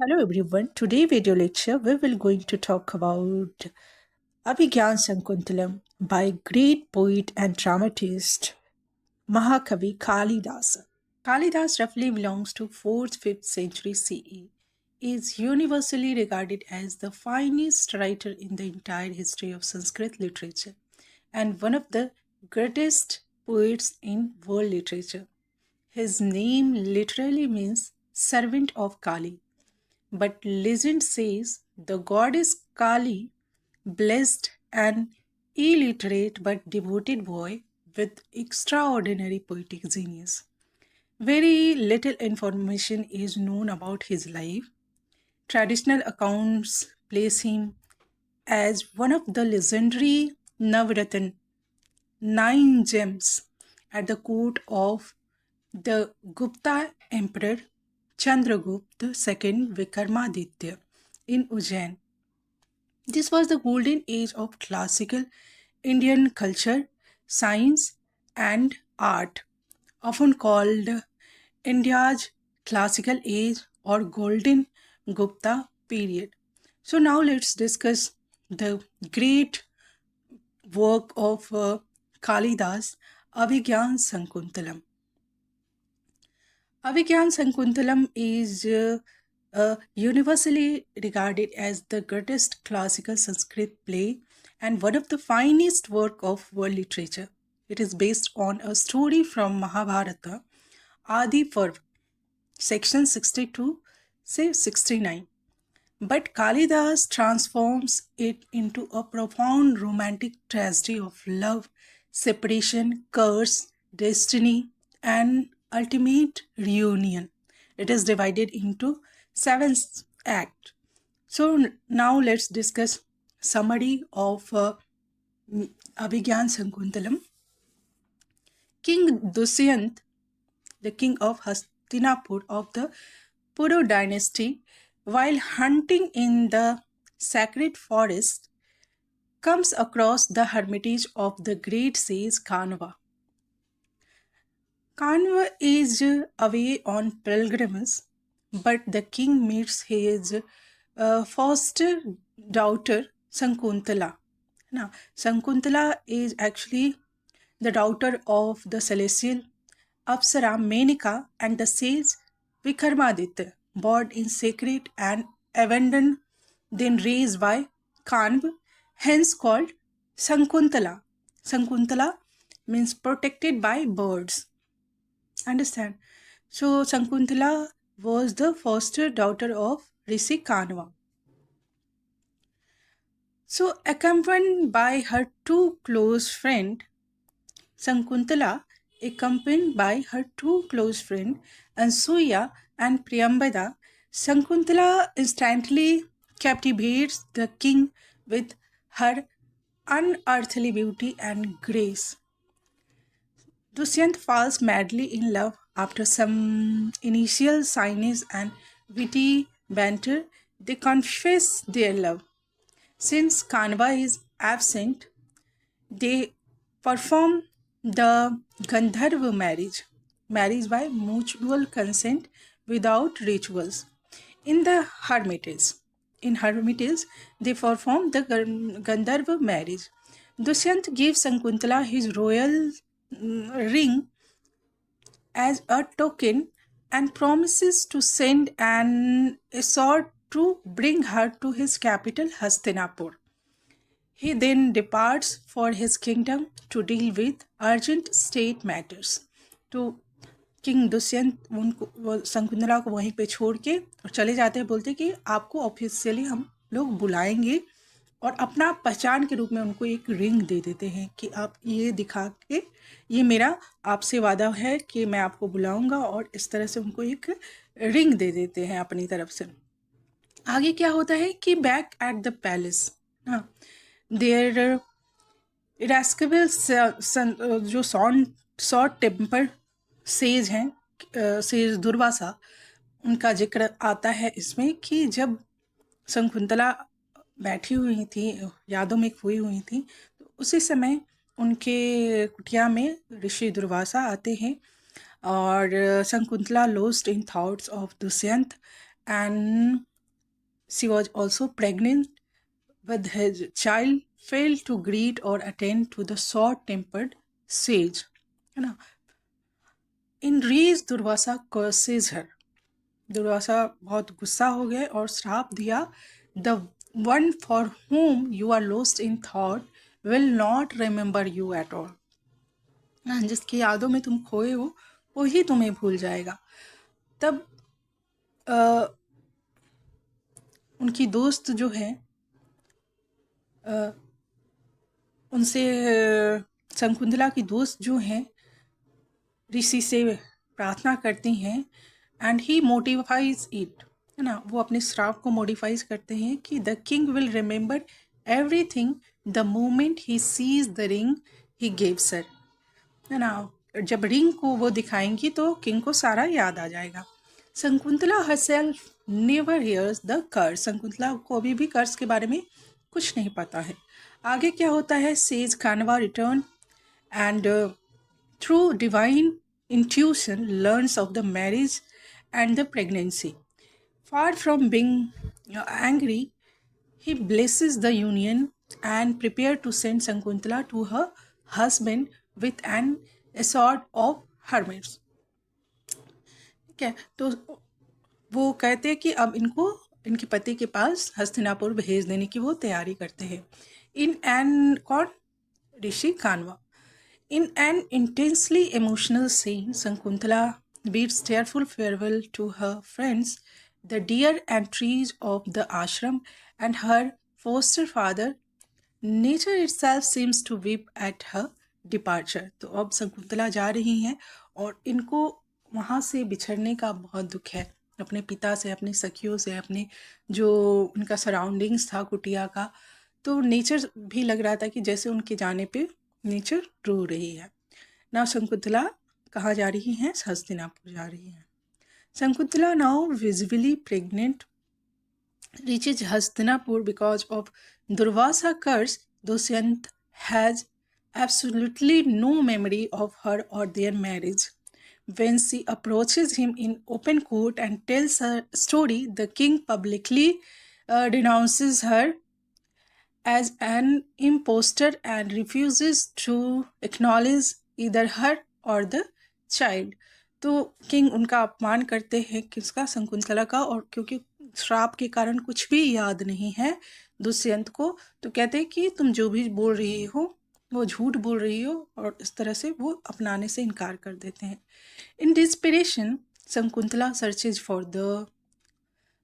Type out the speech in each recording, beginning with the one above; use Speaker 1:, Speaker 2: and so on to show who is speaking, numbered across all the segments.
Speaker 1: Hello everyone. Today video lecture we will going to talk about Abhigyan Sankuntalam by great poet and dramatist Mahakavi Kalidasa. Kalidas roughly belongs to 4th-5th century CE. Is universally regarded as the finest writer in the entire history of Sanskrit literature and one of the greatest poets in world literature. His name literally means servant of Kali, but legend says the goddess Kali blessed an illiterate but devoted boy with extraordinary poetic genius. Very little information is known about his life. Traditional accounts place him as one of the legendary Navratan, 9 gems, at the court of the Gupta Emperor Chandragupta II Vikramaditya in Ujjain. This was the golden age of classical Indian culture, science, and art, often called India's classical age or golden Gupta period. So now let's discuss the great work of Kalidas, Abhigyan Sankuntalam. Abhigyan Sankuntalam is universally regarded as the greatest classical Sanskrit play and one of the finest work of world literature. It is based on a story from Mahabharata, Adi Parv, section 62 say 69. But Kalidas transforms it into a profound romantic tragedy of love, separation, curse, destiny, and ultimate reunion. It is divided into 7 acts. So now let's discuss summary of Abhigyan Sankuntalam. King Dushyant, the king of Hastinapur of the Puru dynasty, while hunting in the sacred forest, comes across the hermitage of the great sage Kanva. Kanva is away on pilgrimage, but the king meets his foster daughter Sankuntala. Now, Sankuntala is actually the daughter of the celestial Apsara Menika and the sage Vikramaditya, born in sacred and abandoned, then raised by Kanv, hence called Sankuntala. Sankuntala means protected by birds. Understand? So Sankuntala was the foster daughter of Rishi Kanva. So accompanied by her two close friends, Sankuntala, accompanied by her two close friends, Ansuya and Priyambada, Sankuntala instantly captivates the king with her unearthly beauty and grace. Dushyant falls madly in love after some initial shyness and witty banter. They confess their love. Since Kanva is absent, they perform the Gandharva marriage by mutual consent without rituals. In the hermitage, they perform the Gandharva marriage. Dushyant gives Sankuntala his royal ring as a token and promises to send an escort to bring her to his capital Hastinapur. He then departs for his kingdom to deal with urgent state matters. तो king Dushyant उनको शंकुंतला को वहीं पे छोड़ के और चले जाते हैं, बोलते कि आपको ऑफिशियली हम लोग बुलाएंगे और अपना पहचान के रूप में उनको एक रिंग दे देते हैं कि आप ये दिखा के, ये मेरा आपसे वादा है कि मैं आपको बुलाऊंगा, और इस तरह से उनको एक रिंग दे देते हैं अपनी तरफ से. आगे क्या होता है कि बैक एट द पैलेस ना देयर इरास्केबल जो शॉर्ट टेम्पर सेज हैं, सेज दुर्वासा, उनका जिक्र आता है इसमें कि जब शंकुंतला बैठी हुई थी, यादों में खोई हुई थी, तो उसी समय उनके कुटिया में ऋषि दुर्वासा आते हैं और Shakuntala lost in thoughts of Dushyant and She was also pregnant with his child, failed to greet or attend to the short-tempered sage. है ना? Enraged, Durvasa curses her. Durvasa बहुत गुस्सा हो गए और श्राप दिया, the one for whom you are lost in thought will not remember you at all. जिसकी यादों में तुम खोए हो वही तुम्हें भूल जाएगा. तब उनकी दोस्त जो है उनसे शकुंतला की दोस्त जो हैं ऋषि से प्रार्थना करती हैं एंड ही मोटिफाइज इट, है ना. वो अपने श्राप को मोडिफाइज करते हैं कि the king will remember everything the moment he sees the ring he give sir, है ना. जब रिंग को वो दिखाएंगी तो किंग को सारा याद आ जाएगा. Shakuntala herself never hears the curse. Shakuntala को अभी भी कर्स के बारे में कुछ नहीं पता है. आगे क्या होता है, says Khanwa return and through divine intuition learns of the marriage and the pregnancy. Far from being angry, he blesses the union and prepare to send Sankuntala to her husband with an escort of hermits. ठीक है, तो वो कहते हैं कि अब इनको इनके पति के पास हस्तिनापुर भेज देने की वो तैयारी करते हैं. इन एन कौन, ऋषि कानवा. In an intensely emotional scene, Sankuntala bids tearful farewell to her friends, the deer and trees of the ashram, and her foster father. Nature itself seems to weep at her departure. तो अब शकुंतला जा रही हैं और इनको वहाँ से बिछड़ने का बहुत दुख है, अपने पिता से, अपनी सखियों से, अपने जो उनका सराउंडिंग्स था कुटिया का. तो नेचर भी लग रहा था कि जैसे उनके जाने पे नेचर रो रही है. नाउ शकुंतला कहाँ जा रही हैं, हस्तिनापुर जा रही हैं. Shakuntala now visibly pregnant reaches Hastinapur because of Durvasa curse. Dushyant has absolutely no memory of her or their marriage. When she approaches him in open court and tells her story, the king publicly denounces her as an impostor and refuses to acknowledge either her or the child. तो king उनका अपमान करते हैं किसका, शकुंतला का. और क्योंकि श्राप के कारण कुछ भी याद नहीं है दुष्यंत को, तो कहते हैं कि तुम जो भी बोल रही हो वो झूठ बोल रही हो, और इस तरह से वो अपनाने से इनकार कर देते हैं. In desperation Shakuntala searches for the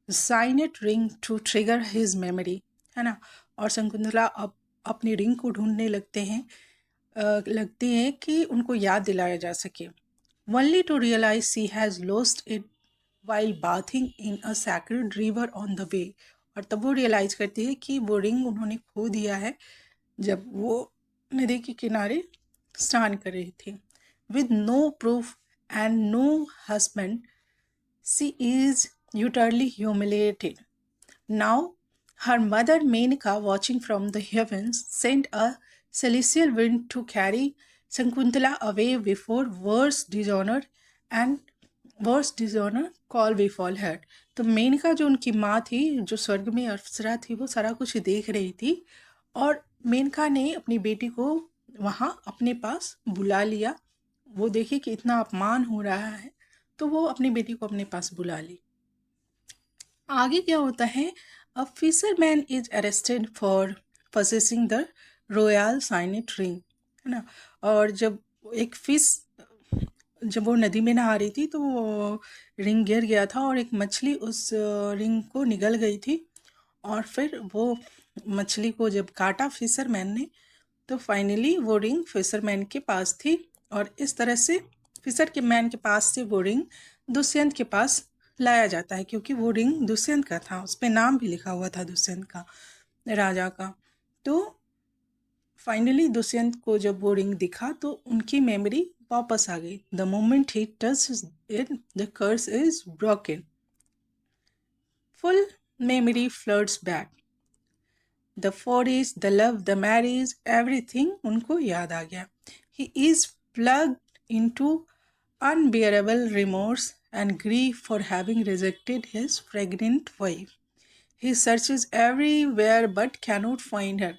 Speaker 1: signet ring to trigger his memory, है ना. और शकुंतला अब अपनी रिंग को ढूंढने लगते हैं कि उनको याद दिलाया जा सके. only to realize she has lost it while bathing in a sacred river on the way. और तब वो रियलाइज करती है कि वो रिंग उन्होंने खो दिया है जब वो नदी के किनारे स्नान कर रही थी. with no proof and no husband, she is utterly humiliated. Now her mother Menaka, watching from the heavens, sent a celestial wind to carry Sankuntala away before worse dishonor call befall her. तो मेनका जो उनकी माँ थी, जो स्वर्ग में अप्सरा थी, वो सारा कुछ देख रही थी और मेनका ने अपनी बेटी को वहाँ अपने पास बुला लिया. वो देखी कि इतना अपमान हो रहा है तो वो अपनी बेटी को अपने पास बुला ली. आगे क्या होता है, a fisherman is arrested for possessing the royal signet ring, है ना. और जब एक फिश, जब वो नदी में नहा रही थी तो वो रिंग गिर गया था और एक मछली उस रिंग को निगल गई थी. और फिर वो मछली को जब काटा फिशरमैन ने तो फाइनली वो रिंग फिशरमैन के पास थी. और इस तरह से फिशर के मैन के पास से वो रिंग दुष्यंत के पास लाया जाता है, क्योंकि वो रिंग दुष्यंत का था, उस पर नाम भी लिखा हुआ था दुष्यंत का, राजा का. तो फाइनली दुष्यंत को जब वो रिंग दिखा तो उनकी मेमोरी वापस आ गई. The moment he touch it the curse is broken. Full memory floods back. The forest, the love, the marriage, everything उनको याद आ गया. He is plunged into unbearable remorse and grief for having rejected his pregnant wife. He searches everywhere but cannot find her.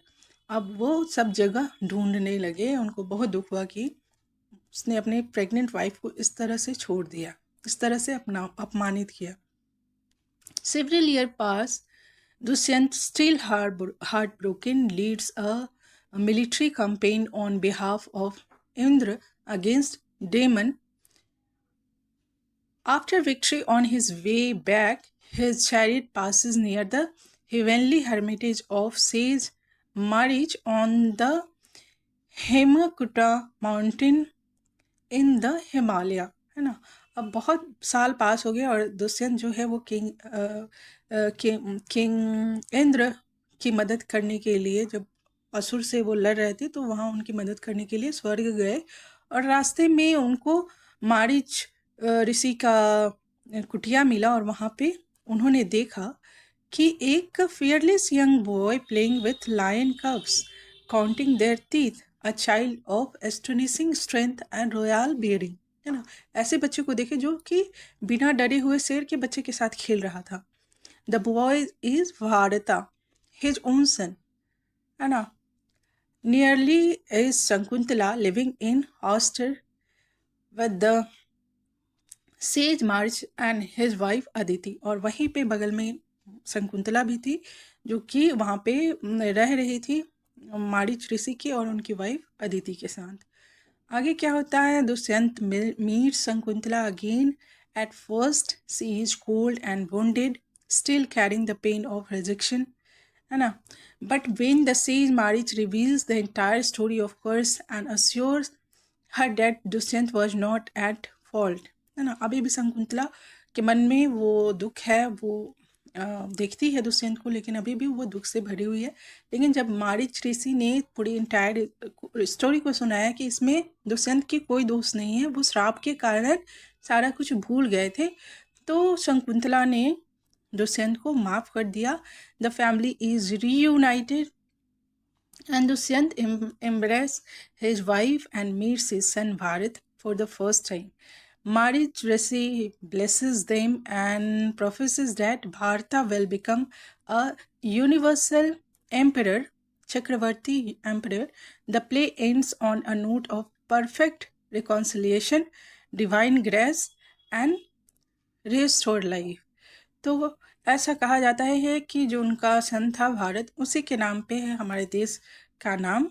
Speaker 1: अब वो सब जगह ढूंढने लगे, उनको बहुत दुख हुआ कि उसने अपने प्रेग्नेंट वाइफ को इस तरह से छोड़ दिया, इस तरह से अपना अपमानित किया. Several years pass. Dushyant, still heartbroken, leads a military campaign on behalf of Indra against Damon. After victory on his way back, his chariot passes near the heavenly hermitage of sage Marich on the Hemakuta mountain in the Himalaya, है ना. अब बहुत साल पास हो गए और दुष्यंत जो है वो किंग इंद्र की मदद करने के लिए, जब असुर से वो लड़ रहे थे तो वहाँ उनकी मदद करने के लिए स्वर्ग गए. और रास्ते में उनको मारीच ऋषि का कुटिया मिला और वहाँ पे उन्होंने देखा कि एक fearless young boy playing with lion cubs, counting their teeth, a child of astonishing strength and royal bearing, है ना. ऐसे बच्चे को देखे जो कि बिना डरे हुए शेर के बच्चे के साथ खेल रहा था. The boy is Bharata, his own son, है ना. Nearly is Shankuntala living in hostel with the says March and his wife Aditi. और वहीं पे बगल में शकुंतला भी थी जो कि वहाँ पे रह रही थी मारीच ऋषि की और उनकी वाइफ अदिति के साथ. आगे क्या होता है, Dushyant meet Shakuntala again. At first she is cold and wounded, still carrying the pain of rejection, है ना. But when the sage Marich reveals the entire story of curse and assures her that Dushyant was not at fault, है ना. अभी भी शकुंतला के मन में वो दुख है, वो देखती है दुष्यंत को, लेकिन अभी भी वो दुख से भरी हुई है. लेकिन जब मारीच ऋषि ने पूरी इंटायर स्टोरी को सुनाया कि इसमें दुष्यंत की कोई दोष नहीं है, वो श्राप के कारण सारा कुछ भूल गए थे, तो शकुंतला ने दुष्यंत को माफ कर दिया. The family is reunited and Dushyant embraces his wife and meets his son Bharat for the first time. Marriage Rishi blesses them and professes that Bharata will become a universal emperor, Chakravarti emperor. The play ends on a note of perfect reconciliation, divine grace, and restored life. तो ऐसा कहा जाता है कि जो उनका सन था भारत, उसी के नाम पे है हमारे देश का नाम